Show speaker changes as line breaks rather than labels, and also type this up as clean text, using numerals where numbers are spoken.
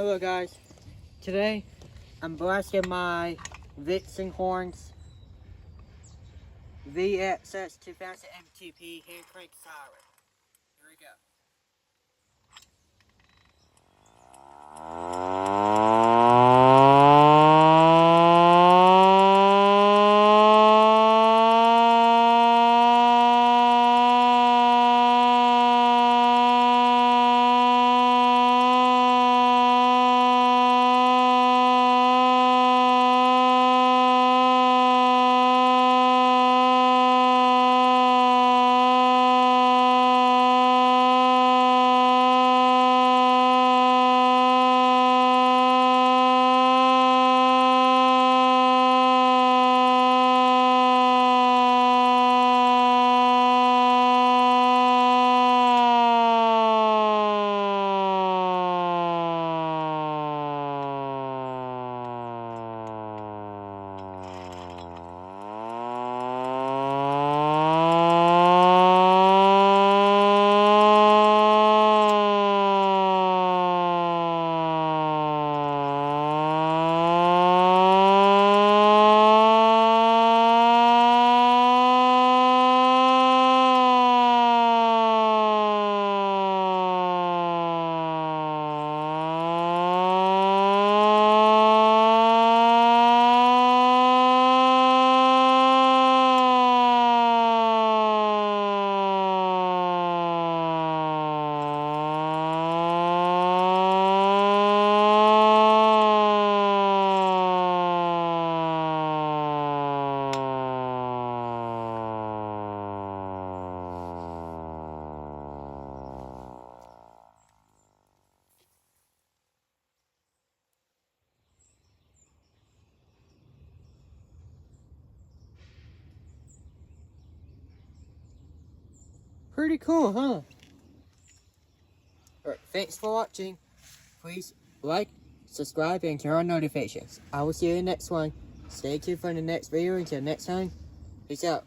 Hello guys, today I'm blasting my Vixen horns VXS-2000MTP hand crank siren. Here we go. Pretty cool, huh? Alright, thanks for watching. Please like, subscribe, and turn on notifications. I will see you in the next one. Stay tuned for the next video. Until next time, peace out.